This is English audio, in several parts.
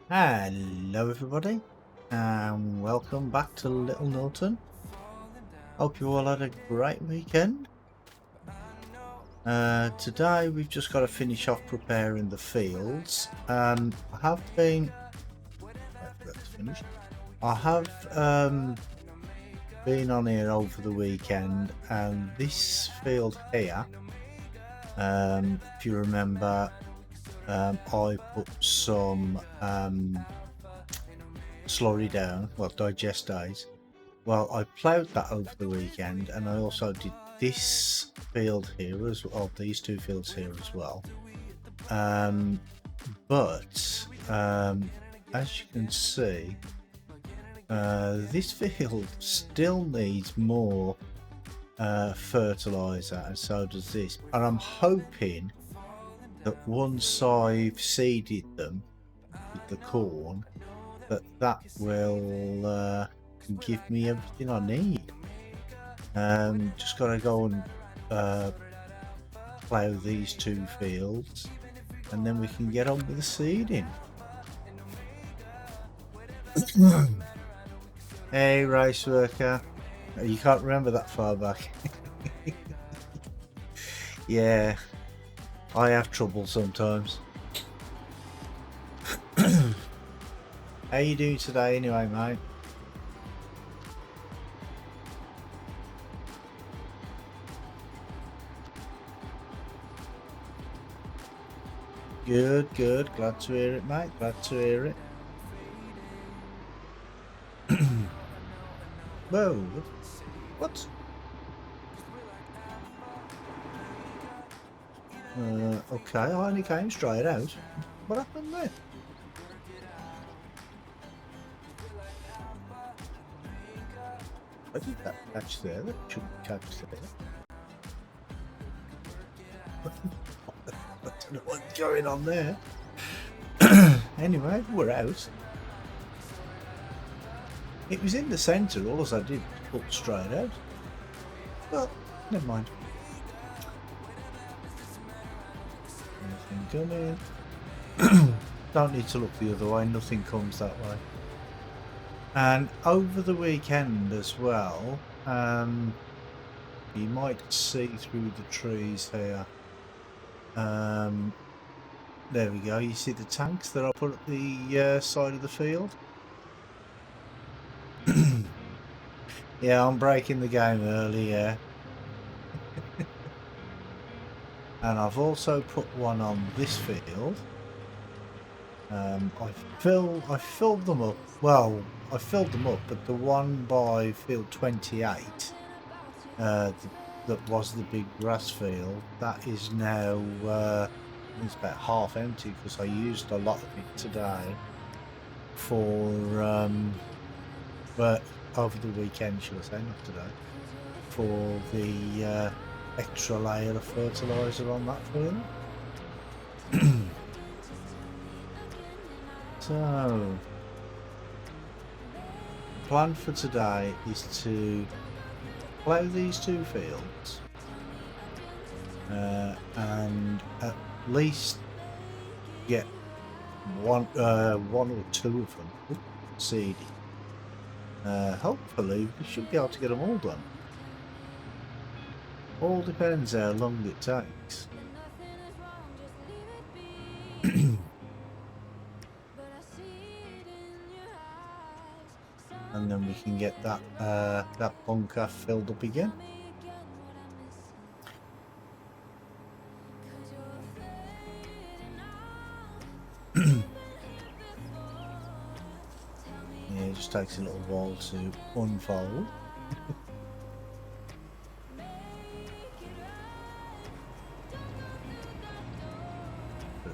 Hello everybody and welcome back to Little Norton. Hope you all had a great weekend. Today we've just got to finish off preparing the fields. I have been been on here over the weekend, and this field here, if you remember, I put some slurry down, well, digest days. Well, I ploughed that over the weekend, and I also did this field here as well, these two fields here as well. But as you can see, this field still needs more fertilizer, and so does this. And I'm hoping that once I've seeded them with the corn, that will give me everything I need. Just gotta go and plough these two fields, and then we can get on with the seeding. Hey, race worker, you can't remember that far back. Yeah, I have trouble sometimes. How you doing today anyway, mate? Good, good. Glad to hear it, mate. Glad to hear it. Whoa, what? Okay, I only came straight out. What happened there? I did that catch there. That shouldn't catch there. I don't know what's going on there. Anyway, we're out. It was in the centre. All I did was put straight out. Well, never mind. Anything coming? Don't need to look the other way. Nothing comes that way. And over the weekend as well, you might see through the trees here. There we go. You see the tanks that I put at the side of the field? Yeah, I'm breaking the game early, yeah. And I've also put one on this field. I filled them up. Well, I filled them up, but the one by field 28, that was the big grass field, that is now it's about half empty because I used a lot of it today for but over the weekend, should I say, not today, for the extra layer of fertilizer on that field. So, the plan for today is to plough these two fields and at least get one or two of them seeded. Hopefully we should be able to get them all done. All depends how long it takes. And then we can get that that bunker filled up again. Yeah, it just takes a little while to unfold.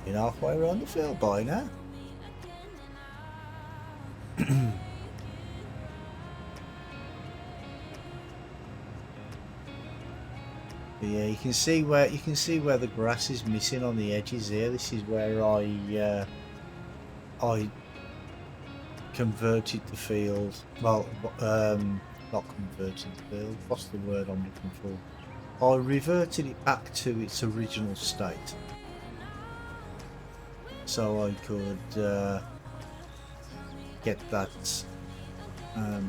Been halfway around the field by now. Yeah, you can see where the grass is missing on the edges here. This is where I converted the field. Well, not converted the field. What's the word I'm looking for? I reverted it back to its original state, so I could get that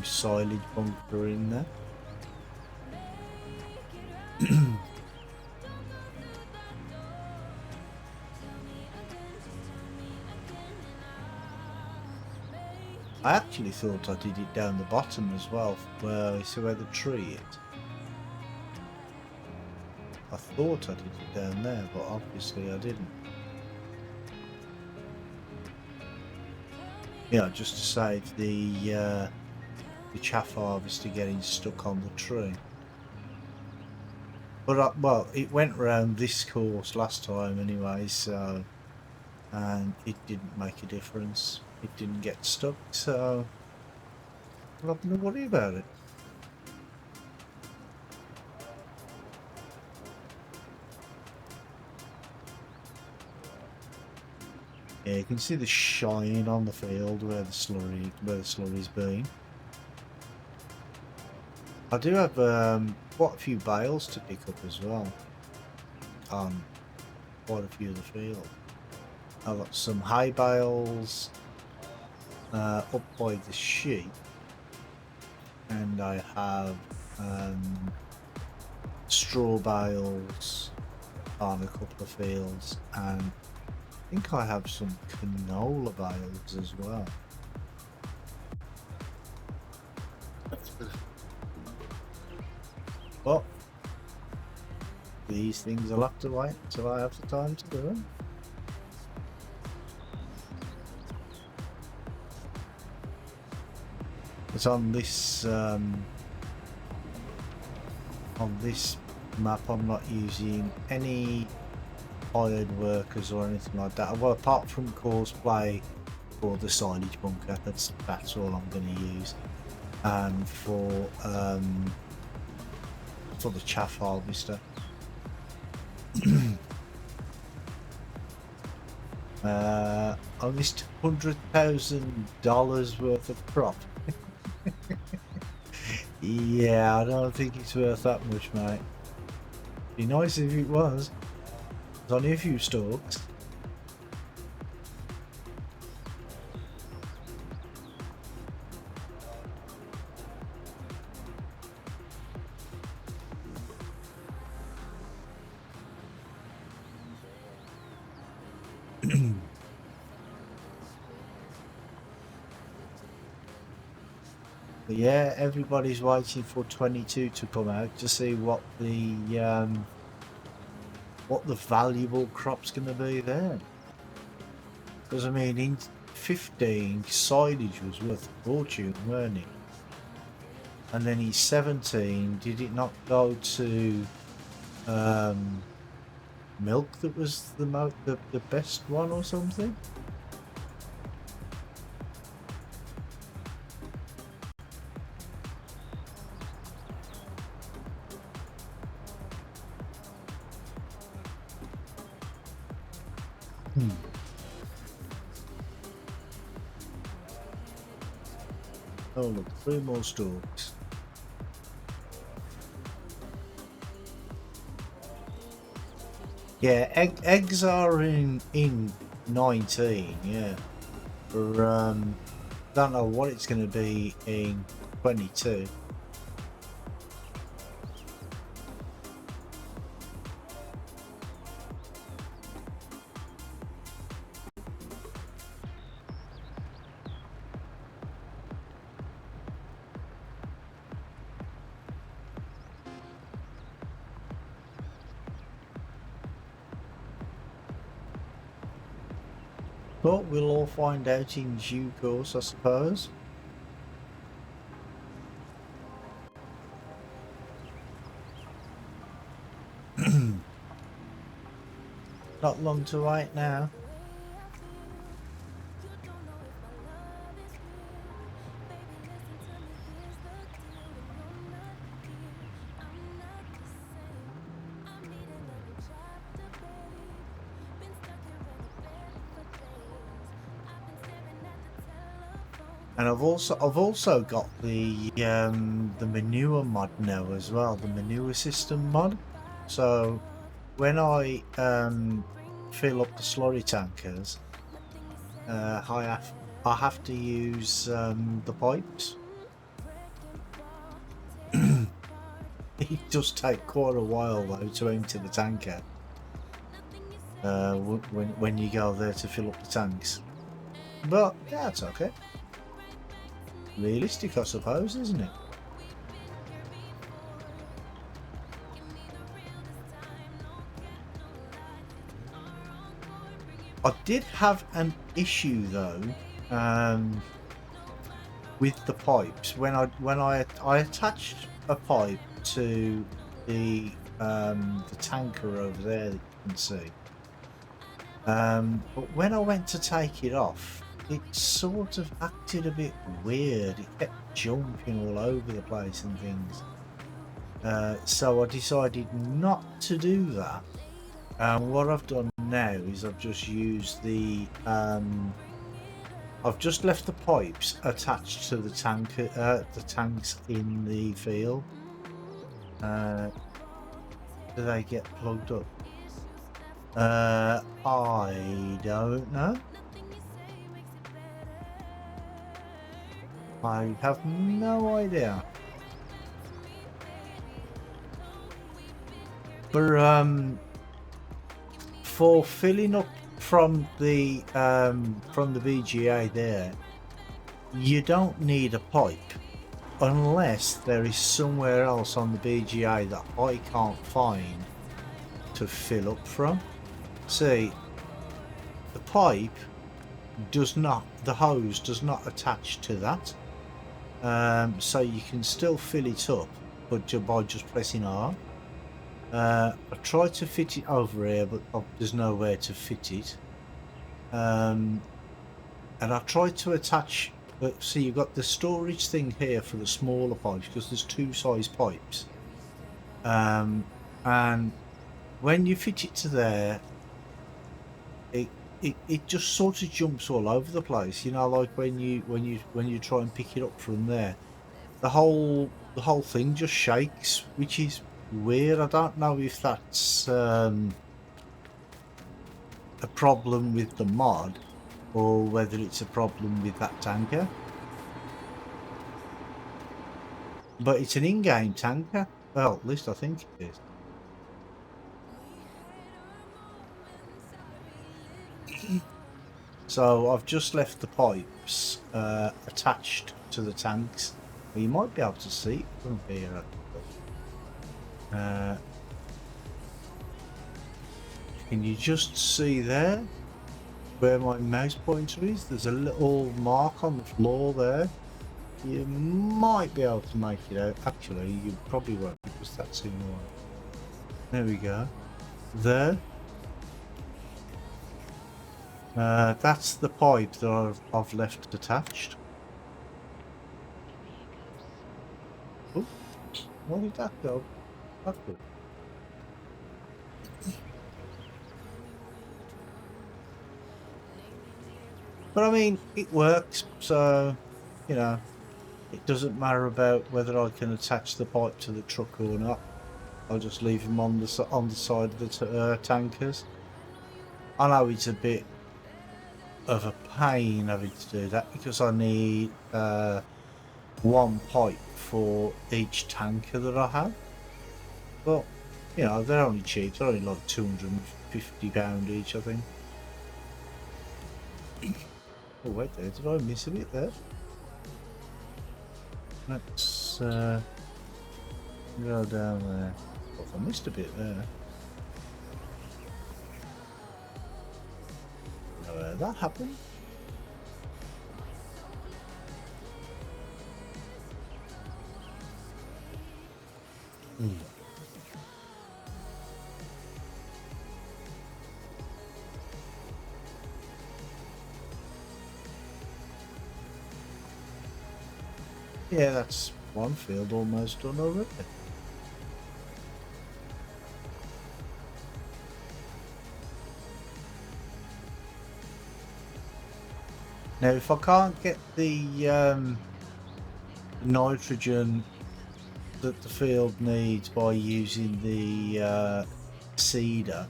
silage bunker in there. I actually thought I did it down the bottom as well, where you see where the tree is. I thought I did it down there, but obviously I didn't. Yeah, just to save the chaff harvester getting stuck on the tree. But well, it went round this course last time anyway, so and it didn't make a difference. It didn't get stuck, so I'm not going to worry about it. Yeah, you can see the shine on the field where the slurry's been. I do have quite a few bales to pick up as well on quite a few of the field. I've got some hay bales up by the sheep, and I have straw bales on a couple of fields, and I think I have some canola bales as well. But these things will have to wait until I have the time to do them. But on this map, I'm not using any hired workers or anything like that. Well, apart from cosplay for the silage bunker, that's all I'm going to use, and for the chaff harvester. I missed $100,000 worth of crop. Yeah, I don't think it's worth that much, mate. Be nice if it was. There's only a few stalks. But yeah, everybody's waiting for 22 to come out to see what the valuable crop's going to be there. Because I mean, in 15, silage was worth a fortune, weren't it? And then in 17, did it not go to milk that was the best one or something? Oh look, 3 more stalks. Yeah, eggs are in 19, yeah. But don't know what it's going to be in 22. But we'll all find out in due course, I suppose. Not long to wait now. And I've also got the manure mod now as well, the manure system mod. So when I fill up the slurry tankers, I have to use the pipes. It does take quite a while though to empty the tanker when you go there to fill up the tanks. But yeah, it's okay. Realistic, I suppose, isn't it? I did have an issue though with the pipes when I attached a pipe to the tanker over there that you can see. But when I went to take it off, it sort of acted a bit weird. It kept jumping all over the place and things. So I decided not to do that. And what I've done now is I've just used the I've just left the pipes attached to the tanks in the field. Do they get plugged up? I don't know. I have no idea. But for filling up from the VGA there, you don't need a pipe unless there is somewhere else on the VGA that I can't find to fill up from. See, the pipe does not, the hose does not attach to that, so you can still fill it up, but by just pressing R. I tried to fit it over here, but there's nowhere to fit it. And I tried to attach, see, you've got the storage thing here for the smaller pipes because there's two size pipes. And when you fit it to there, it just sort of jumps all over the place. You know, like when you try and pick it up from there, the whole thing just shakes, which is weird. I don't know if that's a problem with the mod or whether it's a problem with that tanker, but it's an in-game tanker. Well, at least I think it is. So I've just left the pipes attached to the tanks. Well, you might be able to see it from here. Can you just see there where my mouse pointer is? There's a little mark on the floor there. You might be able to make it out. Actually, you probably won't because that's in the way. There we go. There. That's the pipe that I've left attached. Oh, where did that go? That's good. But I mean, it works, so, you know, it doesn't matter about whether I can attach the pipe to the truck or not. I'll just leave him on the side of the tankers. I know it's a bit of a pain having to do that because I need one pipe for each tanker that I have. But, you know, they're only cheap. They're only like £250 each, I think. Oh wait there, did I miss a bit there? Let's go down there. Oh, I missed a bit there. That happened. Yeah, that's one field almost done already. Now, if I can't get the nitrogen that the field needs by using the seeder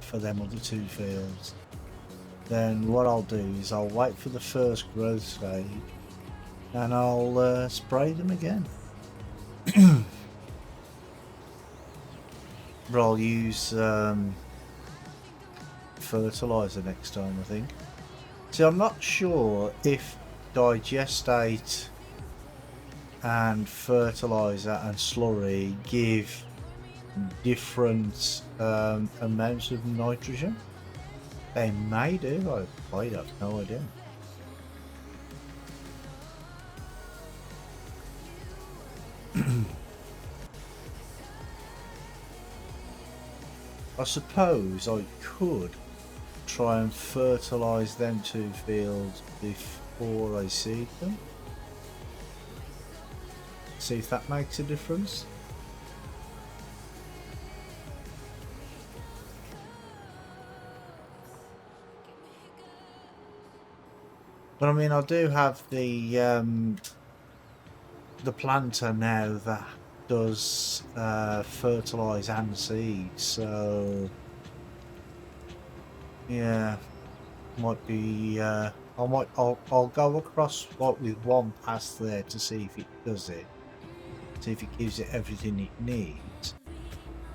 for them other two fields, then what I'll do is I'll wait for the first growth stage and I'll spray them again. But I'll use fertilizer next time, I think. See, I'm not sure if digestate and fertilizer and slurry give different amounts of nitrogen. They may do. I have no idea. I suppose I could try and fertilise them two fields before I seed them. See if that makes a difference. But I mean, I do have the planter now that does fertilise and seed, so yeah, might be. I'll go across with one pass there to see if it does it. See if it gives it everything it needs,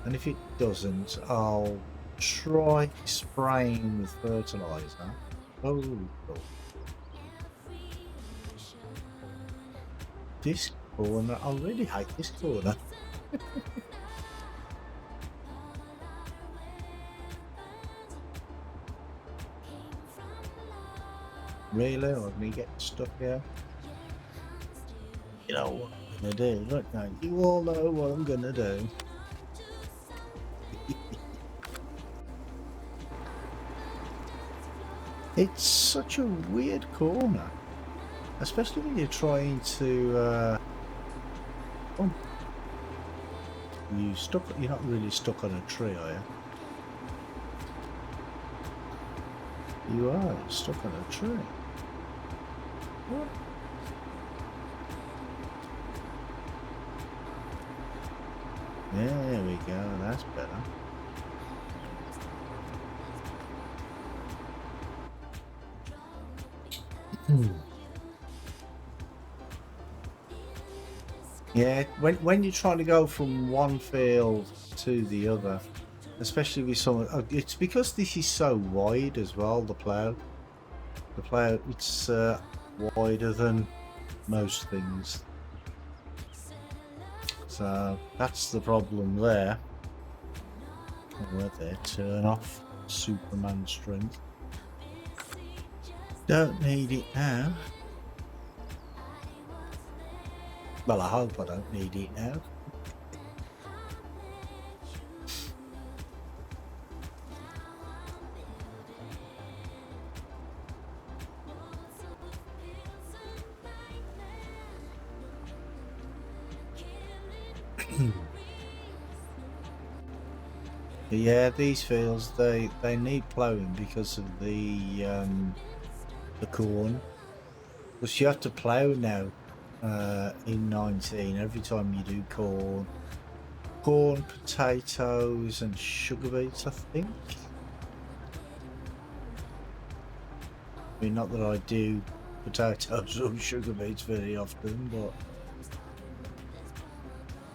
and if it doesn't, I'll try spraying with fertiliser. Oh, this corner! I really hate this corner. Really, or me getting stuck here? You know what I'm gonna do, don't you? You all know what I'm gonna do. It's such a weird corner, especially when you're trying to. Oh, you're not really stuck on a tree, are you? You are stuck on a tree. What? There we go, that's better. Yeah, when you're trying to go from one field to the other, especially with some, it's because this is so wide as well. The plough, it's wider than most things, so that's the problem there. Right there, turn off Superman strength. Don't need it now. Well, I hope I don't need it now. But yeah, these fields they need ploughing because of the corn. Because you have to plough now in 19 every time you do corn, potatoes, and sugar beets, I think. I mean, not that I do potatoes or sugar beets very often, but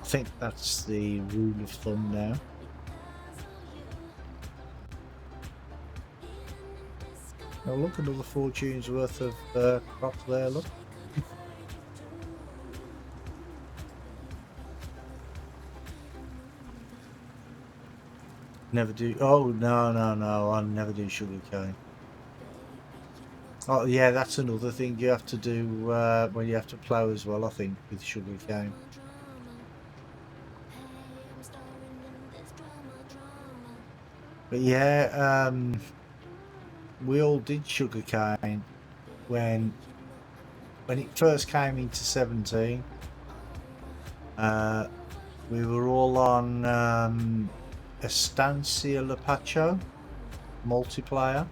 I think that's the rule of thumb now. Now look, another fortune's worth of crop there, look. Never do. Oh, no, I never do sugarcane. Oh yeah, that's another thing you have to do when you have to plough as well, I think, with sugarcane. But yeah, we all did sugarcane when it first came into 17. We were all on Estancia Lapacho multiplayer,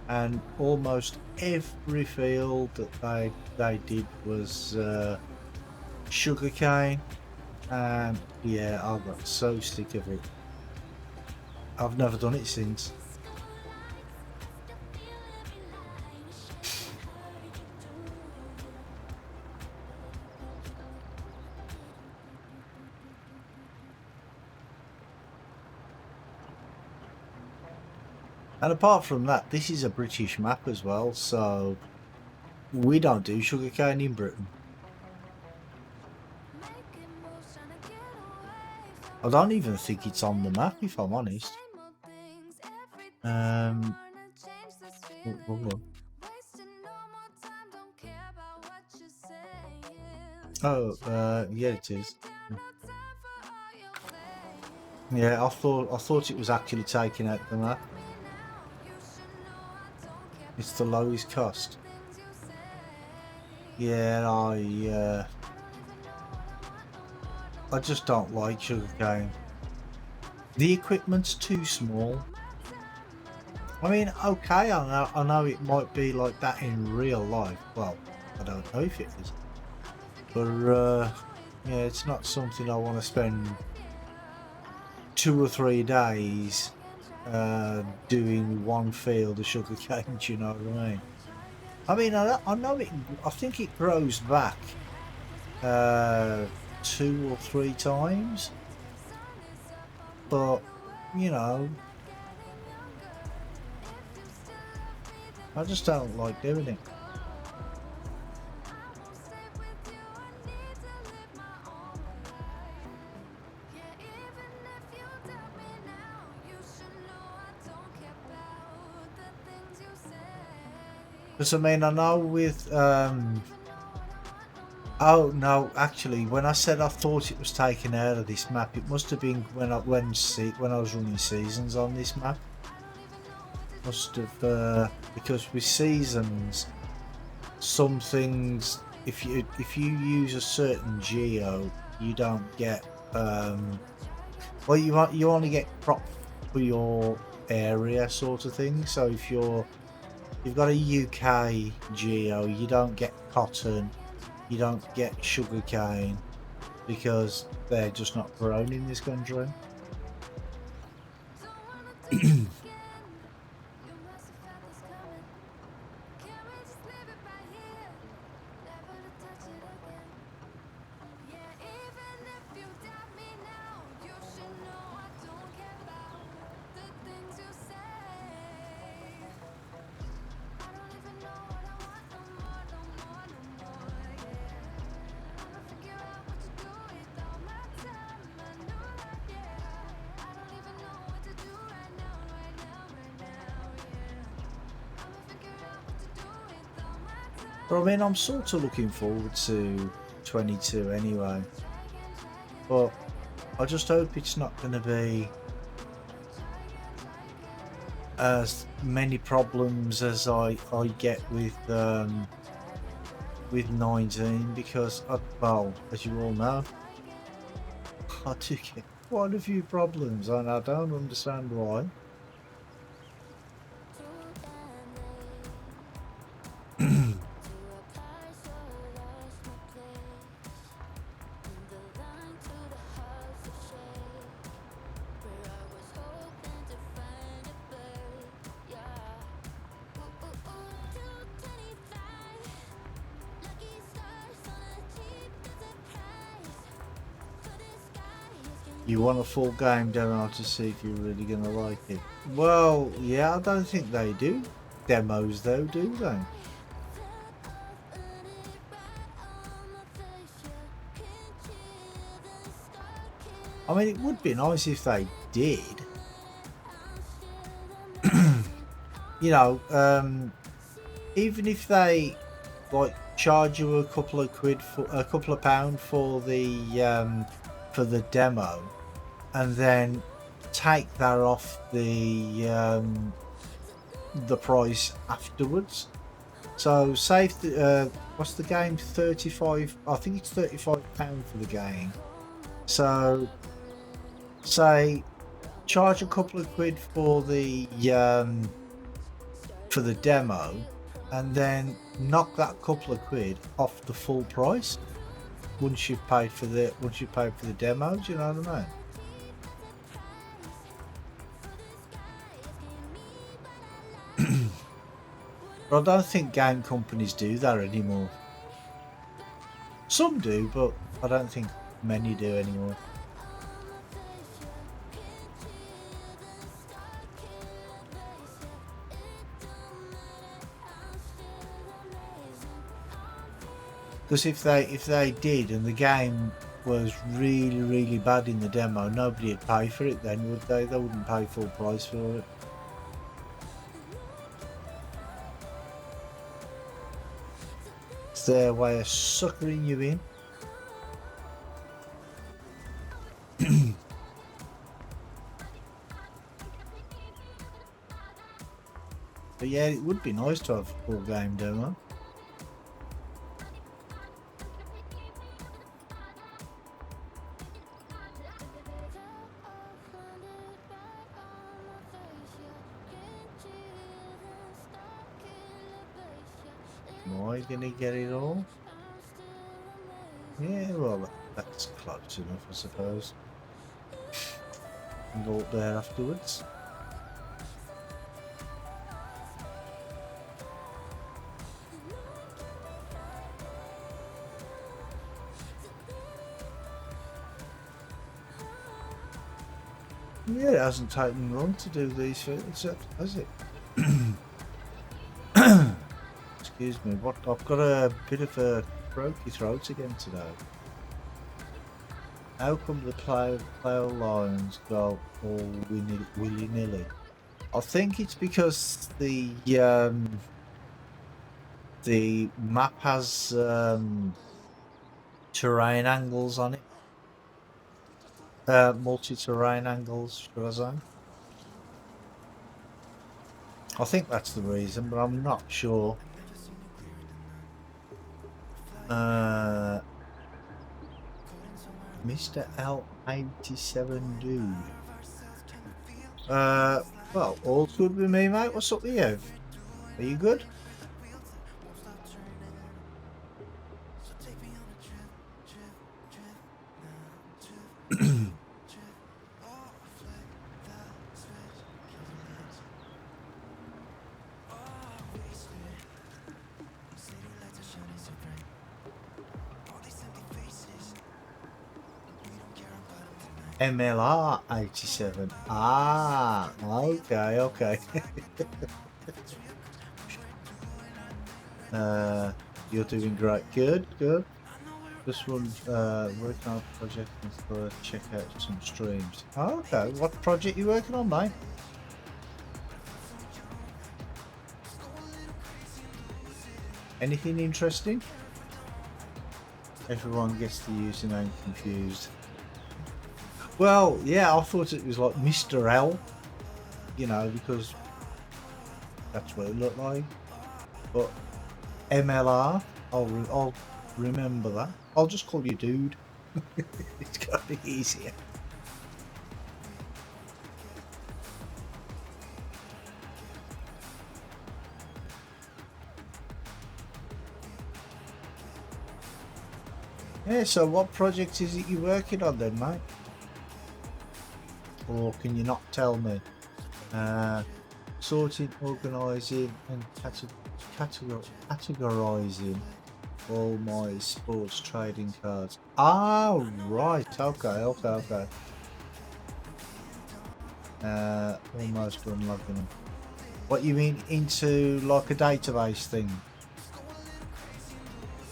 and almost every field that they did was sugarcane, and yeah, I got so sick of it. I've never done it since. And apart from that, this is a British map as well, so we don't do sugarcane in Britain. I don't even think it's on the map, if I'm honest. Yeah, it is. Yeah, I thought it was actually taken out the map. It's the lowest cost. Yeah, I just don't like sugarcane. The equipment's too small. I mean, okay, I know it might be like that in real life. Well, I don't know if it is. But, yeah, it's not something I want to spend 2 or 3 days doing one field of sugarcane, do you know what I mean? I mean, I know it, I think it grows back 2 or 3 times. But, you know, I just don't like doing it. Because I mean, I know with oh no, actually, when I said I thought it was taken out of this map, it must have been when I was running seasons on this map. Must have because with seasons, some things, if you use a certain geo, you don't get well, you only get crop for your area sort of thing. So if you've got a UK geo, you don't get cotton, you don't get sugarcane, because they're just not grown in this country. But I mean, I'm sort of looking forward to 22 anyway. But I just hope it's not going to be as many problems as I get with 19, because well, as you all know, I do get quite a few problems and I don't understand why. You want a full game demo to see if you're really going to like it. Well, yeah, I don't think they do demos though, do they? I mean, it would be nice if they did. You know, even if they like charge you a couple of £2 for the demo, and then take that off the price afterwards. So say what's the game, 35, I think it's £35 for the game. So say charge a couple of quid for the demo, and then knock that couple of quid off the full price once you've paid for the demo. Do you know what I mean? But I don't think game companies do that anymore. Some do, but I don't think many do anymore. Because if they did, and the game was really bad in the demo, nobody'd pay for it then, would they? They wouldn't pay full price for it. It's their way of suckering you in. But yeah, it would be nice to have a full game demo. Am I gonna get it all? Yeah, well, that's close enough, I suppose. And go up there afterwards. Yeah, it hasn't taken long to do these fields, has it? Excuse me, what? I've got a bit of a croaky throat again today. How come the pale lines go all willy-nilly? I think it's because the map has terrain angles on it. Multi-terrain angles, should I say? I think that's the reason, but I'm not sure. Mr. L87 dude. Well, all good with me, mate. What's up with you? Are you good? MLR 87. Ah, okay. You're doing great. Good. This one, working on a project and for check out some streams. Oh, okay. What project are you working on, mate? Anything interesting? Everyone gets the username confused. Well, yeah, I thought it was like Mr. L, you know, because that's what it looked like. But MLR, I'll remember that. I'll just call you dude. It's gotta be easier. Yeah, so what project is it you're working on then, mate? Or can you not tell me? Sorting, organising and categorising all my sports trading cards. Ah, right, okay. Almost unlogging them. What you mean, into like a database thing?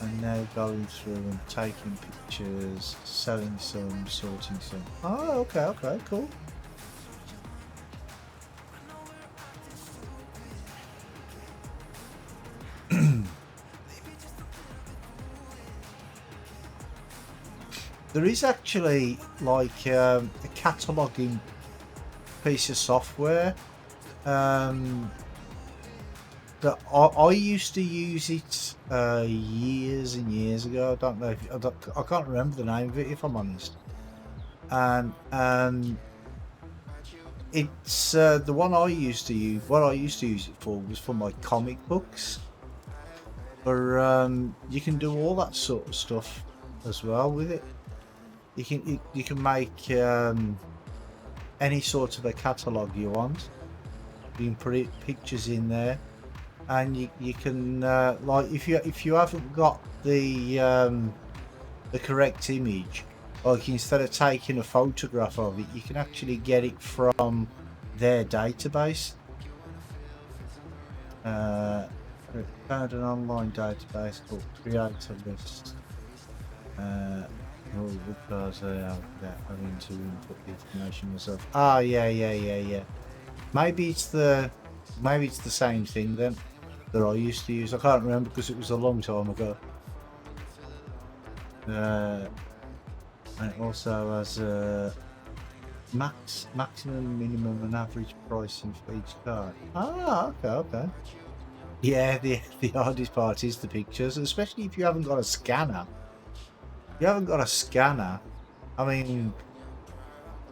And now going through and taking pictures, selling some, sorting some. Oh, okay, cool. There is actually like a cataloguing piece of software that I used to use it years and years ago. I don't know if I can't remember the name of it, if I'm honest. And it's the one I used to use. What I used to use it for was for my comic books. But you can do all that sort of stuff as well with it. You can make any sort of a catalogue you want. You can put pictures in there, and you can like if you haven't got the correct image, like instead of taking a photograph of it, you can actually get it from their database. Found an online database called Create a List. All the cars they are without having to input the information myself. Ah, yeah. Maybe it's the same thing then that I used to use. I can't remember because it was a long time ago. And it also has a maximum, minimum, and average pricing for each car. Ah, okay. Yeah, the hardest part is the pictures, especially if you haven't got a scanner. You haven't got a scanner. I mean,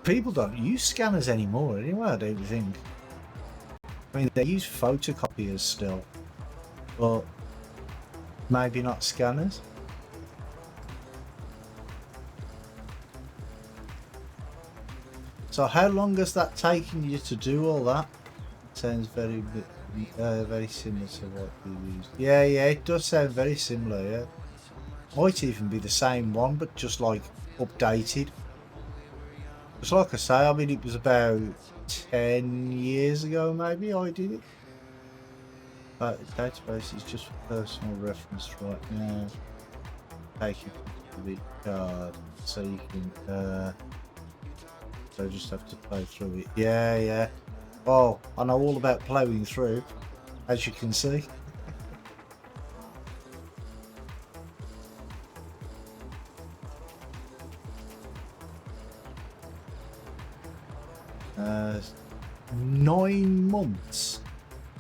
people don't use scanners anymore anyway, I don't think. I mean, they use photocopiers still, but maybe not scanners. So how long has that taken you to do all that? It sounds very similar to what you used. Yeah, it does sound very similar, yeah. Might even be the same one, but just like updated. Just like I say, I mean, it was about 10 years ago, maybe I did it. But database is just for personal reference right now. Take you to the card so you can, so just have to play through it. Yeah. Oh, I know all about plowing through, as you can see. 9 months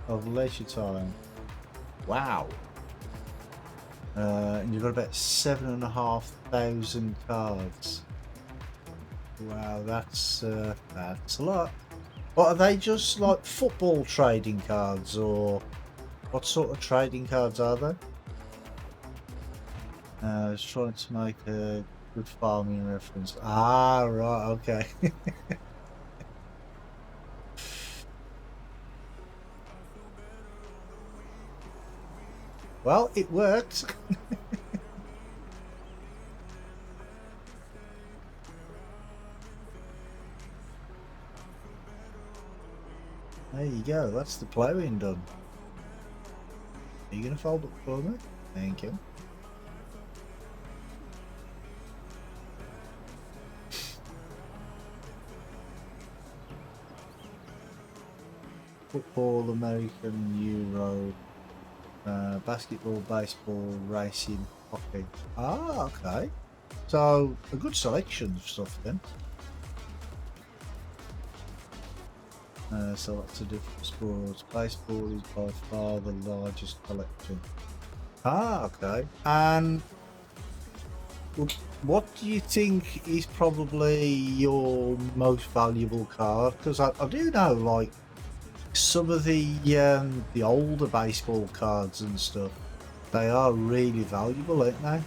of leisure time. Wow. And you've got about 7,500 cards. Wow, that's a lot. What are they, just like football trading cards, or what sort of trading cards are they? I was trying to make a good farming reference. Ah, right, okay. Well, it worked. There you go, that's the ploughing done. Are you going to fold up for me? Thank you. Football, American, Euro, basketball, baseball, racing, hockey. Ah, okay. So, a good selection of stuff then. So lots of different sports. Baseball is by far the largest collection. Ah, okay. And what do you think is probably your most valuable card? Because I do know, like, some of the older baseball cards and stuff, they are really valuable, aren't they?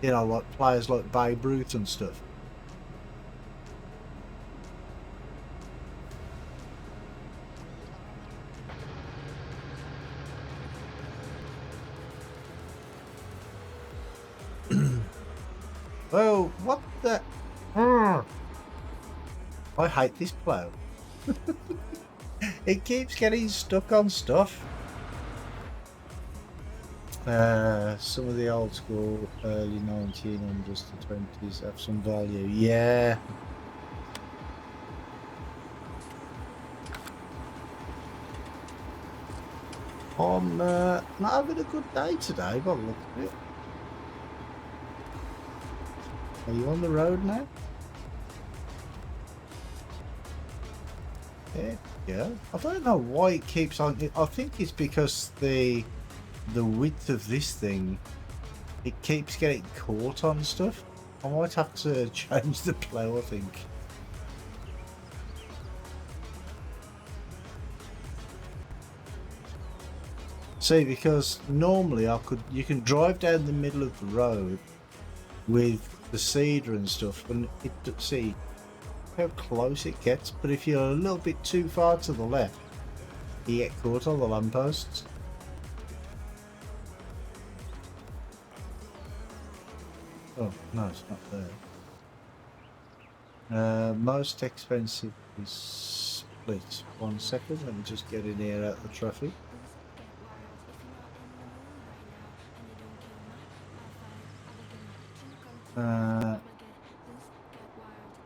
You know, like players like Babe Ruth and stuff. Well, what the... I hate this plow. It keeps getting stuck on stuff. Some of the old school early 1900s to 20s have some value. Yeah. I'm not having a good day today, by the look of it. Are you on the road now? Yeah. I don't know why it keeps on. I think it's because the width of this thing, it keeps getting caught on stuff. I might have to change the plow, I think. See, because normally you can drive down the middle of the road with the seeder and stuff, and see how close it gets. But if you're a little bit too far to the left, you get caught on the lampposts. Oh no, it's not there. Most expensive is split. 1 second, let me just get in here out of the traffic. I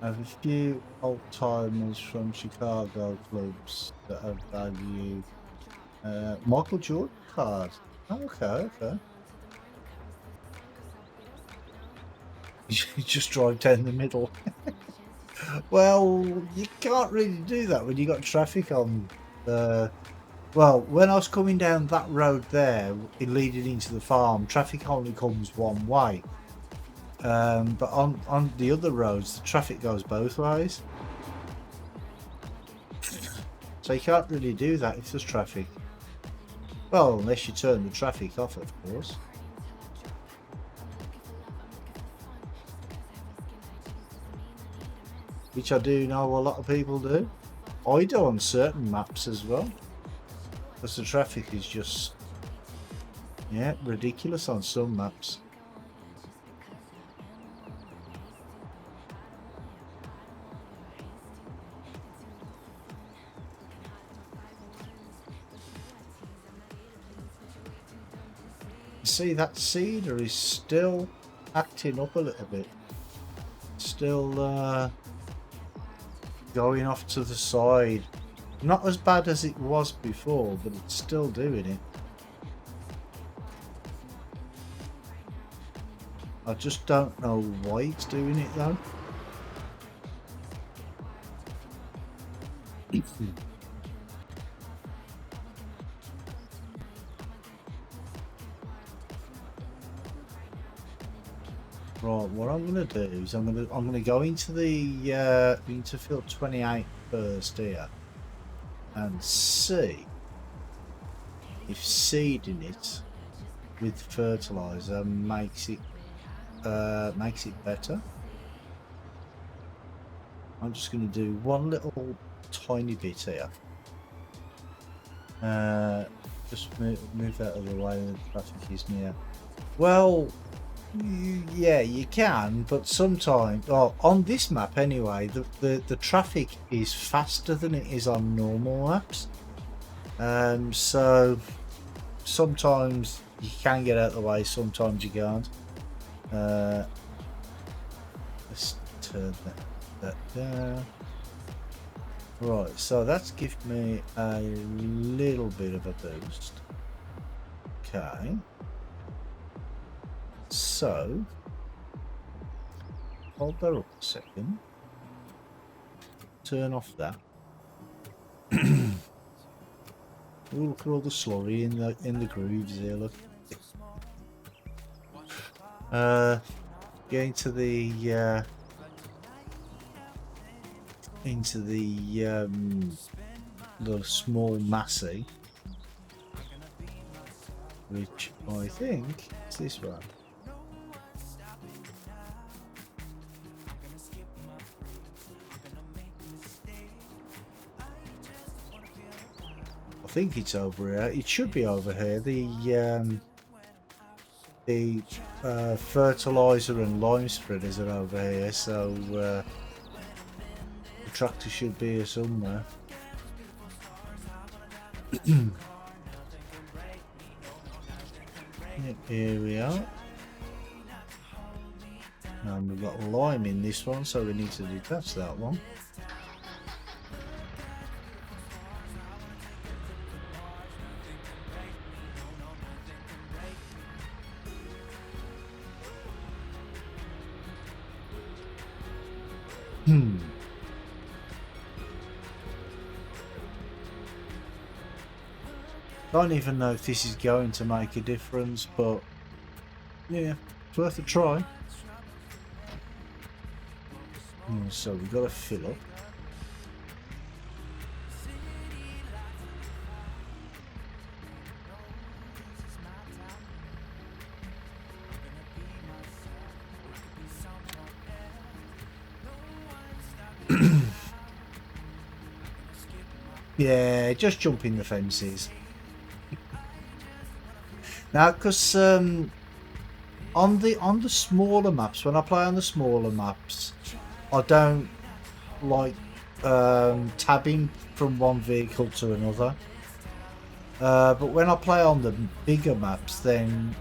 have a few old timers from Chicago clubs that have value. Michael Jordan card. Oh, okay, okay. You just drive down the middle. Well, you can't really do that when you got traffic on. Well, when I was coming down that road there, leading into the farm, traffic only comes one way. But on the other roads, the traffic goes both ways. So you can't really do that if there's traffic. Well, unless you turn the traffic off, of course. Which I do know a lot of people do. I do on certain maps as well. Because the traffic is just, yeah, ridiculous on some maps. See, that cedar is still acting up a little bit. Still going off to the side. Not as bad as it was before, but it's still doing it. I just don't know why it's doing it though. Right, what I'm gonna do is I'm gonna go into the into field 28 first here and see if seeding it with fertilizer makes it better. I'm just gonna do one little tiny bit here. Just move out of the way when the traffic is near. Well, yeah, you can, but sometimes, on this map anyway, the traffic is faster than it is on normal maps. So sometimes you can get out of the way, sometimes you can't. Let's turn that down. Right, so that's given me a little bit of a boost. Okay. So, hold that up a second. Turn off that. Ooh, look at all the slurry in the grooves here. Look. Get into the small massey, which I think is this one. I think it's over here. It should be over here. The fertilizer and lime spreaders are over here, so the tractor should be here somewhere. Here we are. And we've got lime in this one, so we need to detach that one. Don't even know if this is going to make a difference, but yeah, it's worth a try. So we've got to fill up. Yeah, just jumping the fences. Now, because on the smaller maps, when I play on the smaller maps, I don't like tabbing from one vehicle to another. But when I play on the bigger maps, then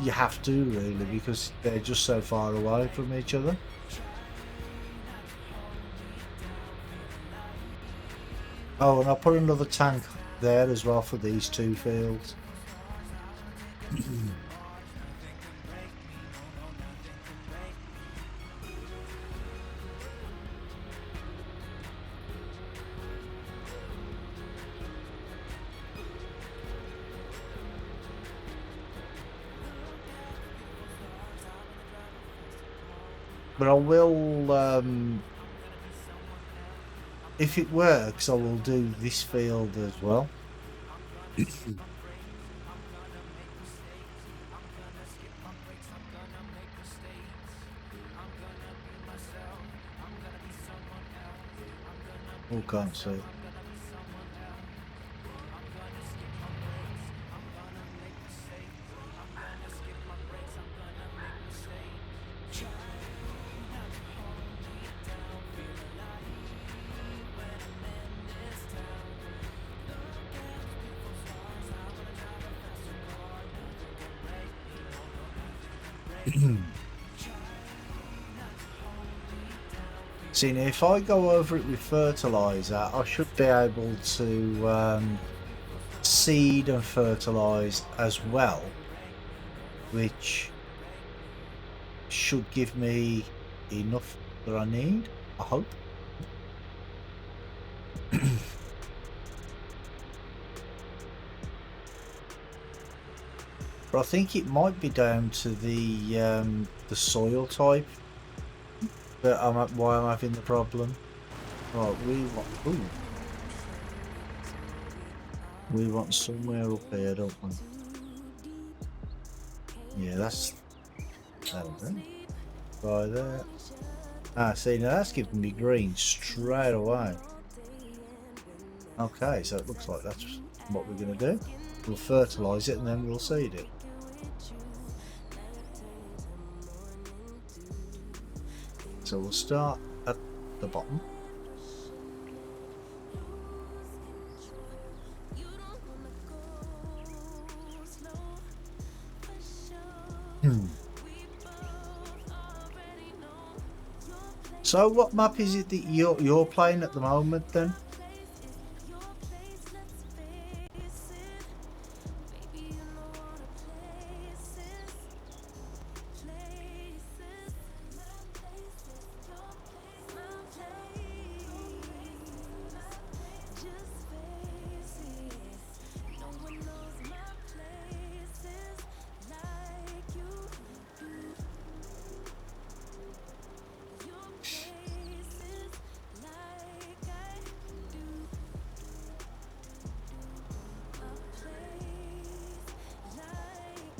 you have to really, because they're just so far away from each other. Oh, and I'll put another tank there as well for these two fields. But I will, if it works, I will do this field as well. Oh, can't see. See, now if I go over it with fertiliser, I should be able to seed and fertilise as well, which should give me enough that I need, I hope. But I think it might be down to the soil type that why I'm having the problem. Right, we want somewhere up here, don't we? Yeah, that's right there. Ah, see, now that's giving me green straight away. Okay, so it looks like that's what we're going to do. We'll fertilise it and then we'll seed it. So we'll start at the bottom. So what map is it that you're playing at the moment then?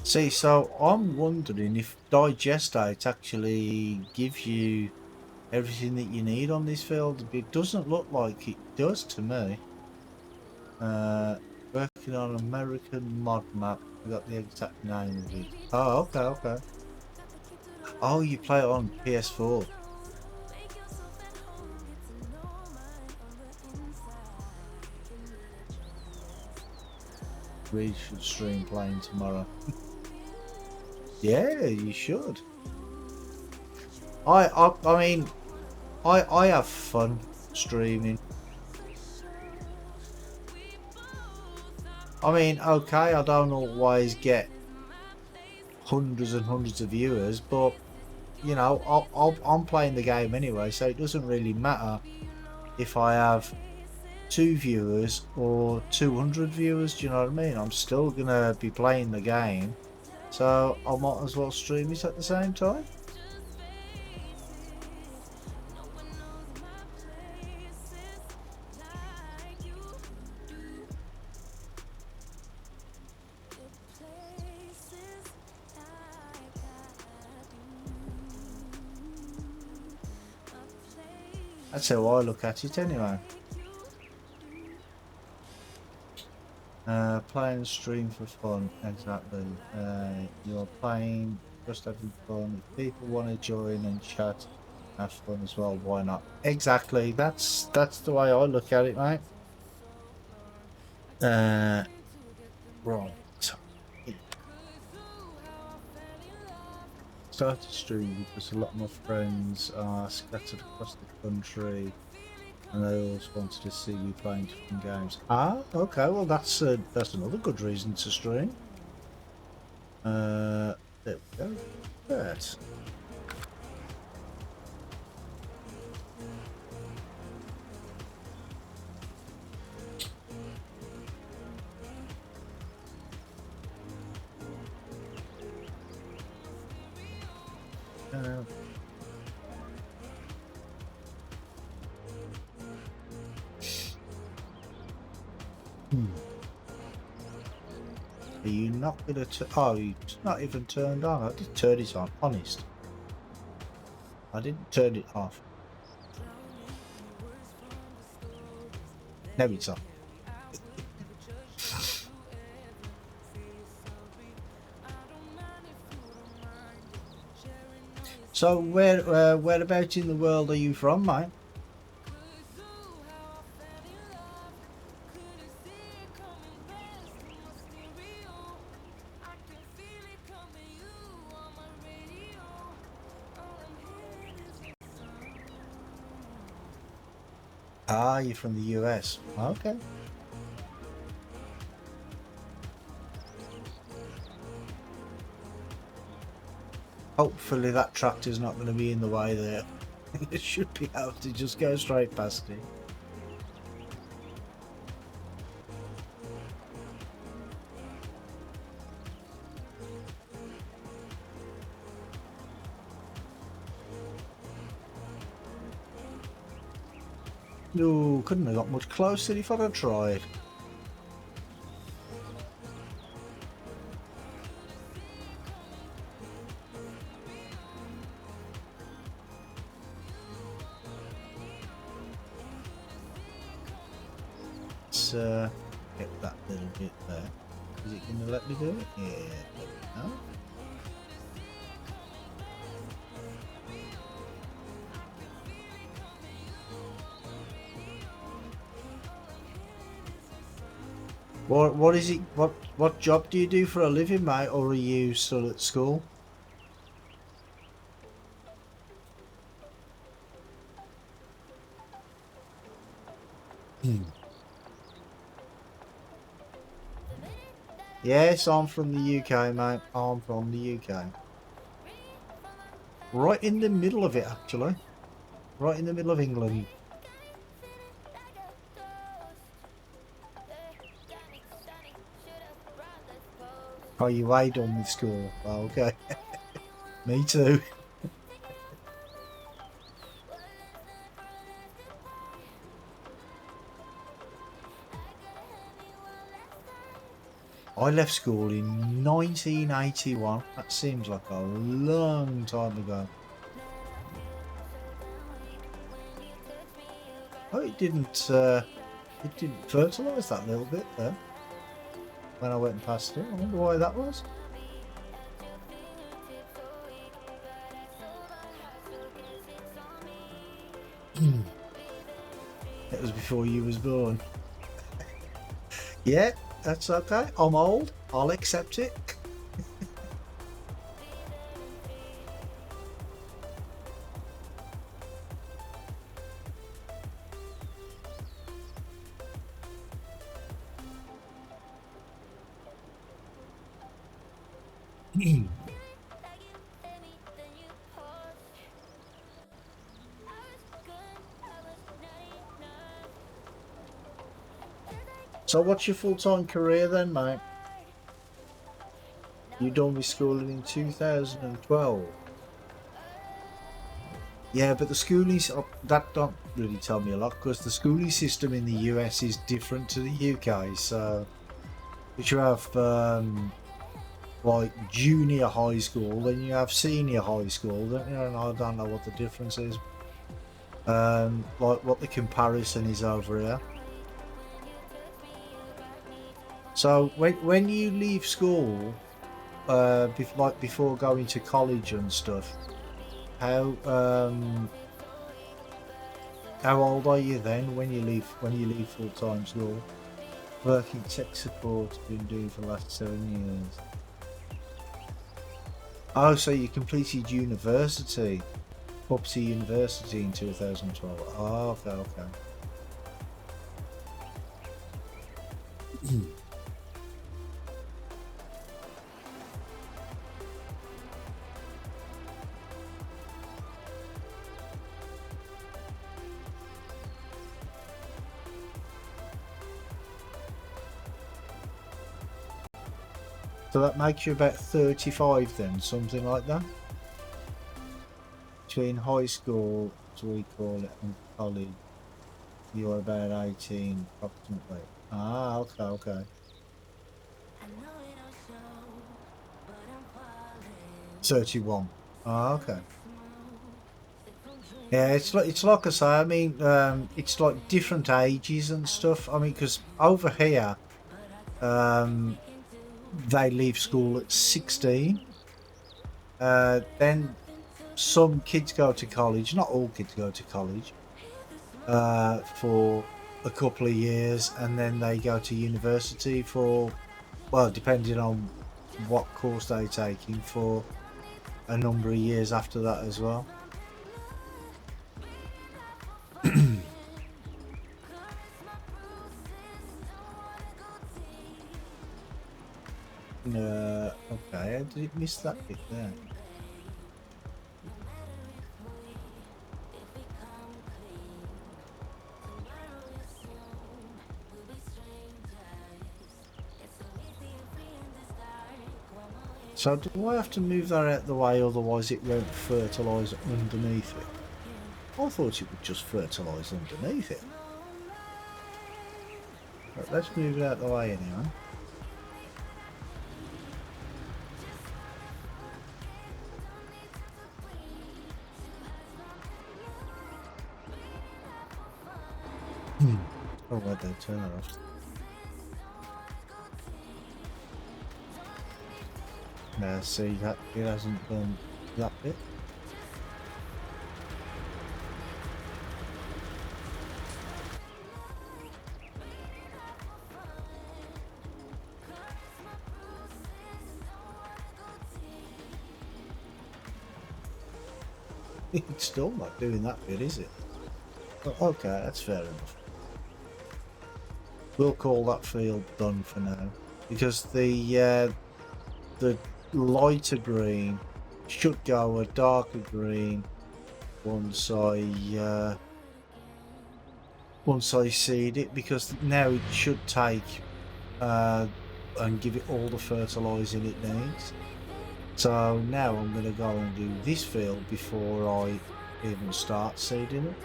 See, so I'm wondering if digestate actually gives you everything that you need on this field. It doesn't look like it does to me. Working on American mod map. I got the exact name of it. Oh, okay, okay. Oh, you play it on PS4. We should stream playing tomorrow. Yeah, you should. I mean, I have fun streaming. I mean, okay, I don't always get hundreds and hundreds of viewers, but you know, I'm playing the game anyway, so it doesn't really matter if I have 2 viewers or 200 viewers. Do you know what I mean? I'm still gonna be playing the game, so I might as well stream it at the same time. That's how I look at it anyway. Playing stream for fun, exactly. You're playing, just having fun. If people want to join and chat, have fun as well, why not? Exactly, that's the way I look at it, mate. Right. started streaming because a lot of my friends are scattered across the country and they always wanted to see me playing different games. Ah, okay, well that's another good reason to stream. There we go. That. Are you not gonna oh, it's not even turned on. I did turn it on, honest. I didn't turn it off. Now it's on. So whereabouts in the world are you from, mate? Ah, you're from the US. Okay. Hopefully that tractor's not going to be in the way there. It should be able to just go straight past it. No, couldn't have got much closer if I'd have tried. Let's get that little bit there. Is it going to let me do it? Yeah, there we go. What is it? What job do you do for a living, mate, or are you still at school? Yes, I'm from the UK, mate. I'm from the UK. Right in the middle of it, actually. Right in the middle of England. Oh, you way done with school. Oh, okay. Me too. I left school in 1981. That seems like a long time ago. Oh, it didn't fertilise that little bit there when I went past it. I wonder why that was. It was before you was born. Yeah, that's okay. I'm old. I'll accept it. So what's your full-time career then, mate? You done with schooling in 2012. Yeah, but the schooling that don't really tell me a lot because the schooling system in the US is different to the UK. So, if you have like junior high school, then you have senior high school. Then you know, I don't know what the difference is. Like what the comparison is over here. So when you leave school, like before going to college and stuff, how old are you then when you leave full-time school? Working tech support, been doing for the last 7 years. Oh, so you completed university, property university in 2012. Oh, okay, okay. So that makes you about 35 then, something like that? Between high school, as we call it, and college, you're about 18 approximately. Ah, okay, okay. 31. Ah, okay. Yeah, it's like I say. I mean, it's like different ages and stuff. I mean, because over here, um, they leave school at 16. Then some kids go to college. Not all kids go to college for a couple of years, and then they go to university for, well, depending on what course they're taking, for a number of years after that as well. Okay, I did miss that bit there. So do I have to move that out the way, otherwise it won't fertilise underneath it? I thought it would just fertilise underneath it. But let's move it out the way anyway. Oh, why'd they turn that off? Now see that it hasn't done that bit. It's still not doing that bit, is it? But okay, that's fair enough. We'll call that field done for now, because the lighter green should go a darker green once I seed it, because now it should take and give it all the fertilising it needs. So now I'm going to go and do this field before I even start seeding it,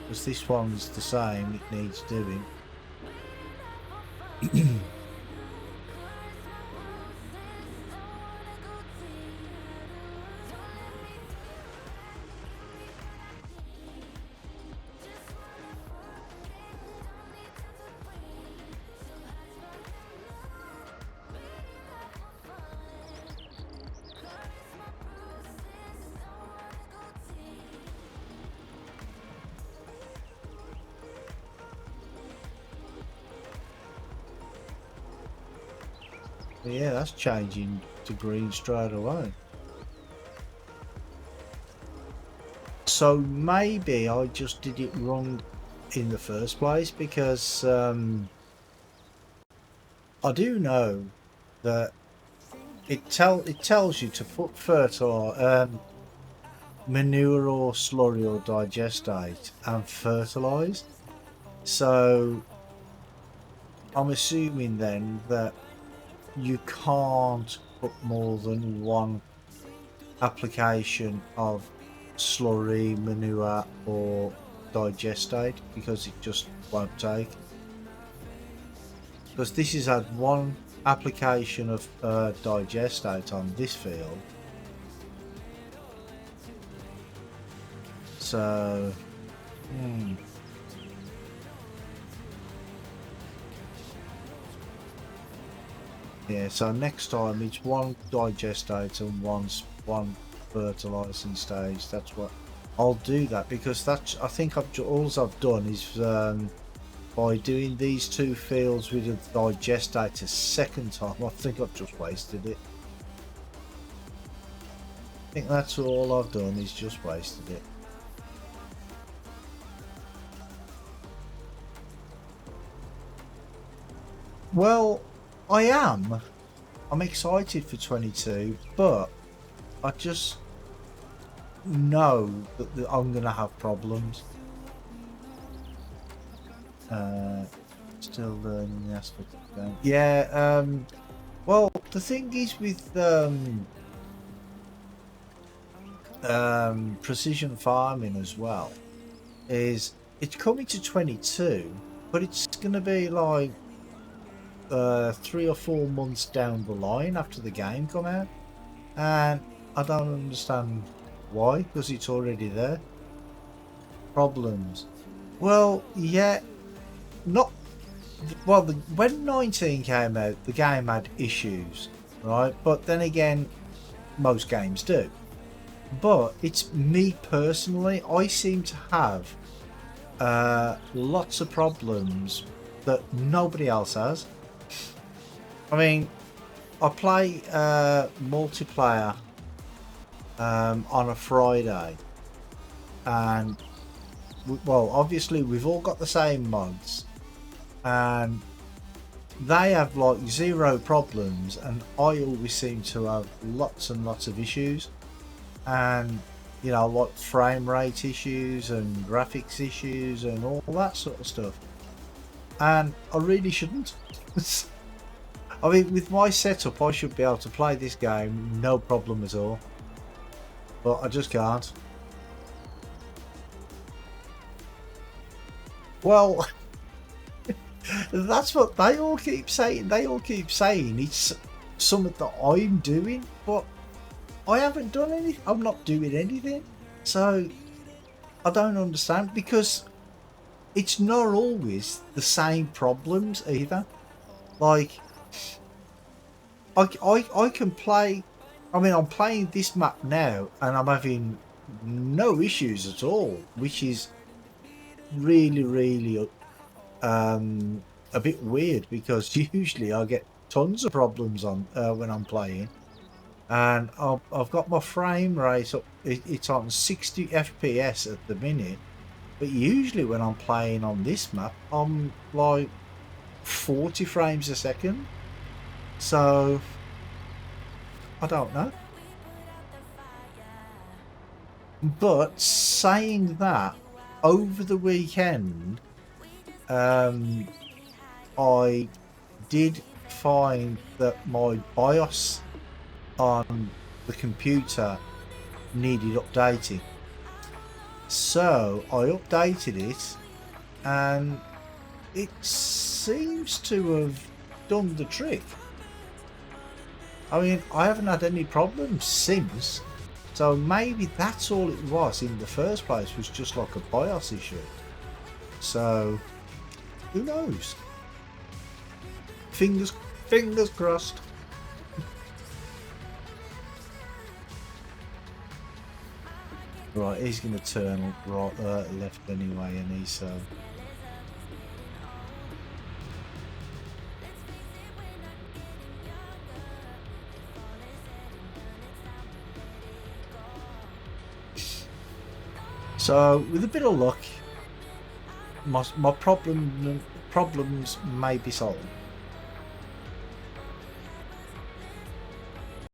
because this one's the same, it needs doing. Yeah, that's changing to green straight away. So maybe I just did it wrong in the first place, because I do know that it tells you to put manure or slurry or digestate and fertilise. So I'm assuming then that you can't put more than one application of slurry, manure or digestate, because it just won't take. Because this has had one application of digestate on this field, so yeah, so next time it's one digestate and one fertilising stage. That's what I'll do, that because that's, I think all I've done is by doing these two fields with a digestate a second time, I think I've just wasted it. think that's all I've done is just wasted it. Well, I am. I'm excited for 22, but I just know that I'm going to have problems. Still learning the aspect of the game. Yeah, well, the thing is with precision farming as well, is it's coming to 22, but it's going to be like 3 or 4 months down the line after the game come out, and I don't understand why, because it's already there. Problems. Well, yeah, not well. When 19 came out, the game had issues, right? But then again, most games do. But it's me personally, I seem to have lots of problems that nobody else has. I mean, I play multiplayer on a Friday, and well, obviously we've all got the same mods, and they have like 0 problems, and I always seem to have lots and lots of issues, and you know, like frame rate issues and graphics issues and all that sort of stuff, and I really shouldn't. I mean, with my setup, I should be able to play this game no problem at all, but I just can't. Well, that's what they all keep saying. They all keep saying it's something that I'm doing, but I haven't done anything. I'm not doing anything. So I don't understand, because it's not always the same problems either. Like, I can play, I mean, I'm playing this map now and I'm having no issues at all, which is really a bit weird, because usually I get tons of problems on when I'm playing, and I've got my frame rate up, it's on 60 FPS at the minute, but usually when I'm playing on this map I'm like 40 frames a second. So I don't know. But saying that, over the weekend I did find that my BIOS on the computer needed updating, so I updated it and it seems to have done the trick. I mean, I haven't had any problems since, so maybe that's all it was in the first place, was just like a BIOS issue. So who knows? Fingers crossed. Right, he's going to turn right, left anyway, and he's so with a bit of luck, my problems may be solved.